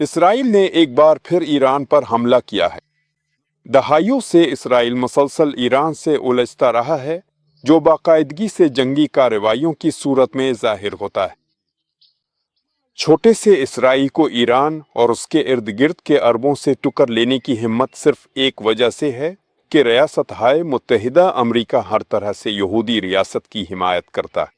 اسرائیل نے ایک بار پھر ایران پر حملہ کیا ہے۔ دہائیوں سے اسرائیل مسلسل ایران سے الجھتا رہا ہے، جو باقاعدگی سے جنگی کارروائیوں کی صورت میں ظاہر ہوتا ہے۔ چھوٹے سے اسرائیل کو ایران اور اس کے ارد گرد کے عربوں سے ٹکر لینے کی ہمت صرف ایک وجہ سے ہے کہ ریاستہائے متحدہ امریکہ ہر طرح سے یہودی ریاست کی حمایت کرتا ہے۔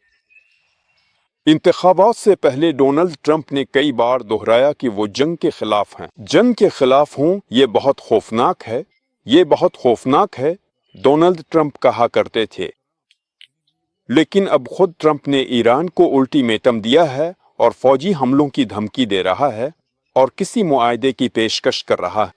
انتخابات سے پہلے ڈونلڈ ٹرمپ نے کئی بار دہرایا کہ وہ جنگ کے خلاف ہیں۔ جنگ کے خلاف ہوں، یہ بہت خوفناک ہے، یہ بہت خوفناک ہے، ڈونلڈ ٹرمپ کہا کرتے تھے۔ لیکن اب خود ٹرمپ نے ایران کو الٹیمیٹم دیا ہے اور فوجی حملوں کی دھمکی دے رہا ہے اور کسی معاہدے کی پیشکش کر رہا ہے۔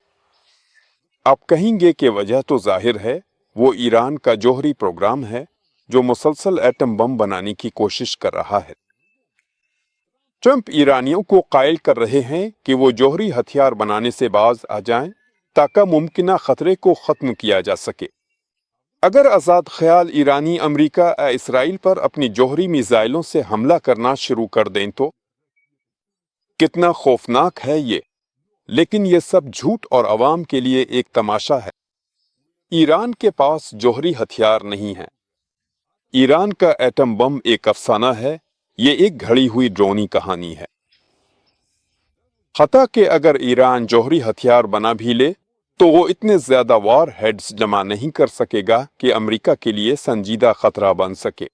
آپ کہیں گے کہ وجہ تو ظاہر ہے، وہ ایران کا جوہری پروگرام ہے جو مسلسل ایٹم بم بنانے کی کوشش کر رہا ہے۔ ٹرمپ ایرانیوں کو قائل کر رہے ہیں کہ وہ جوہری ہتھیار بنانے سے باز آ جائیں تاکہ ممکنہ خطرے کو ختم کیا جا سکے۔ اگر آزاد خیال ایرانی امریکہ اسرائیل پر اپنی جوہری میزائلوں سے حملہ کرنا شروع کر دیں تو کتنا خوفناک ہے یہ، لیکن یہ سب جھوٹ اور عوام کے لیے ایک تماشا ہے۔ ایران کے پاس جوہری ہتھیار نہیں ہے۔ ایران کا ایٹم بم ایک افسانہ ہے، یہ ایک گھڑی ہوئی ڈرونی کہانی ہے۔ حتیٰ کہ اگر ایران جوہری ہتھیار بنا بھی لے تو وہ اتنے زیادہ وار ہیڈز جمع نہیں کر سکے گا کہ امریکہ کے لیے سنجیدہ خطرہ بن سکے۔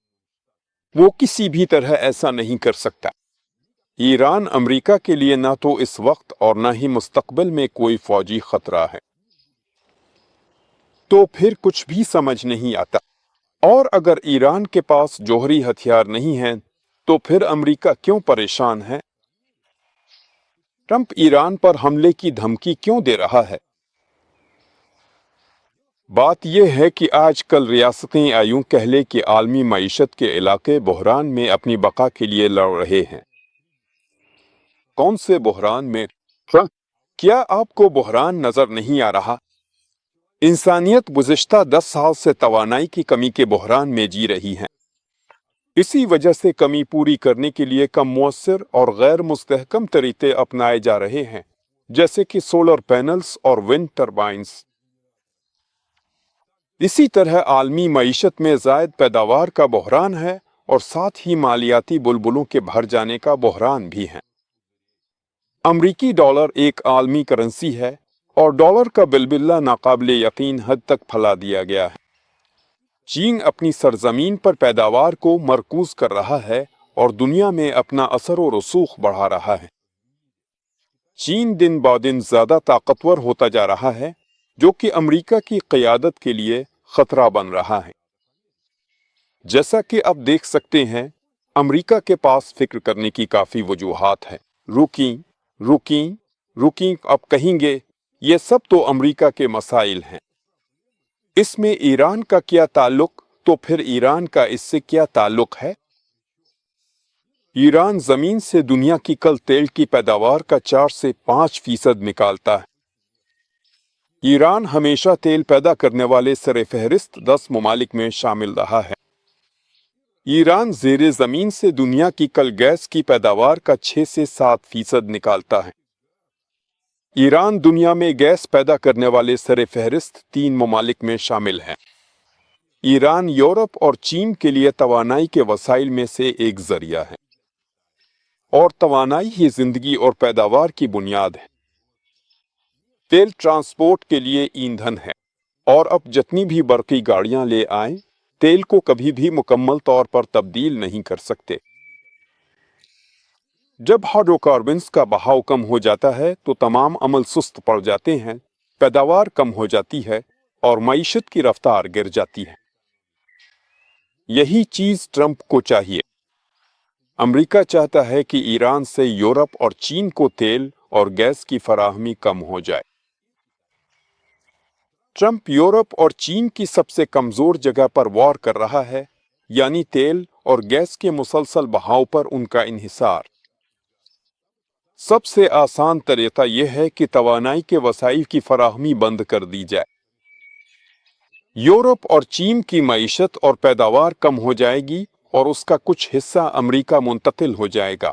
وہ کسی بھی طرح ایسا نہیں کر سکتا۔ ایران امریکہ کے لیے نہ تو اس وقت اور نہ ہی مستقبل میں کوئی فوجی خطرہ ہے۔ تو پھر کچھ بھی سمجھ نہیں آتا۔ اور اگر ایران کے پاس جوہری ہتھیار نہیں ہیں تو پھر امریکہ کیوں پریشان ہے؟ ٹرمپ ایران پر حملے کی دھمکی کیوں دے رہا ہے؟ بات یہ ہے کہ آج کل ریاستیں یوں کہہ لیں کہ عالمی معیشت کے علاقے بحران میں اپنی بقا کے لیے لڑ رہے ہیں۔ کون سے بحران میں؟ کیا آپ کو بحران نظر نہیں آ رہا؟ انسانیت گزشتہ 10 سال سے توانائی کی کمی کے بحران میں جی رہی ہے۔ اسی وجہ سے کمی پوری کرنے کے لیے کم مؤثر اور غیر مستحکم طریقے اپنائے جا رہے ہیں، جیسے کہ سولر پینلز اور ونڈ ٹربائنز۔ اسی طرح عالمی معیشت میں زائد پیداوار کا بحران ہے اور ساتھ ہی مالیاتی بلبلوں کے بھر جانے کا بحران بھی ہے۔ امریکی ڈالر ایک عالمی کرنسی ہے اور ڈالر کا بلبلہ ناقابل یقین حد تک پھیلا دیا گیا ہے۔ چین اپنی سرزمین پر پیداوار کو مرکوز کر رہا ہے اور دنیا میں اپنا اثر و رسوخ بڑھا رہا ہے۔ چین دن بعدن زیادہ طاقتور ہوتا جا رہا ہے، جو کہ امریکہ کی قیادت کے لیے خطرہ بن رہا ہے۔ جیسا کہ آپ دیکھ سکتے ہیں، امریکہ کے پاس فکر کرنے کی کافی وجوہات ہیں۔ رکیں، آپ کہیں گے یہ سب تو امریکہ کے مسائل ہیں، اس میں ایران کا کیا تعلق؟ تو پھر ایران کا اس سے کیا تعلق ہے؟ ایران زمین سے دنیا کی کل تیل کی پیداوار کا 4 سے 5% نکالتا ہے۔ ایران ہمیشہ تیل پیدا کرنے والے سر فہرست 10 ممالک میں شامل رہا ہے۔ ایران زیر زمین سے دنیا کی کل گیس کی پیداوار کا 6 سے 7% نکالتا ہے۔ ایران دنیا میں گیس پیدا کرنے والے سر فہرست 3 ممالک میں شامل ہے۔ ایران یورپ اور چین کے لیے توانائی کے وسائل میں سے ایک ذریعہ ہے، اور توانائی ہی زندگی اور پیداوار کی بنیاد ہے۔ تیل ٹرانسپورٹ کے لیے ایندھن ہے، اور اب جتنی بھی برقی گاڑیاں لے آئیں، تیل کو کبھی بھی مکمل طور پر تبدیل نہیں کر سکتے۔ جب ہائیڈرو کاربنز کا بہاؤ کم ہو جاتا ہے تو تمام عمل سست پڑ جاتے ہیں، پیداوار کم ہو جاتی ہے اور معیشت کی رفتار گر جاتی ہے۔ یہی چیز ٹرمپ کو چاہیے۔ امریکہ چاہتا ہے کہ ایران سے یورپ اور چین کو تیل اور گیس کی فراہمی کم ہو جائے۔ ٹرمپ یورپ اور چین کی سب سے کمزور جگہ پر وار کر رہا ہے، یعنی تیل اور گیس کے مسلسل بہاؤ پر ان کا انحصار۔ سب سے آسان طریقہ یہ ہے کہ توانائی کے وسائل کی فراہمی بند کر دی جائے۔ یورپ اور چین کی معیشت اور پیداوار کم ہو جائے گی اور اس کا کچھ حصہ امریکہ منتقل ہو جائے گا۔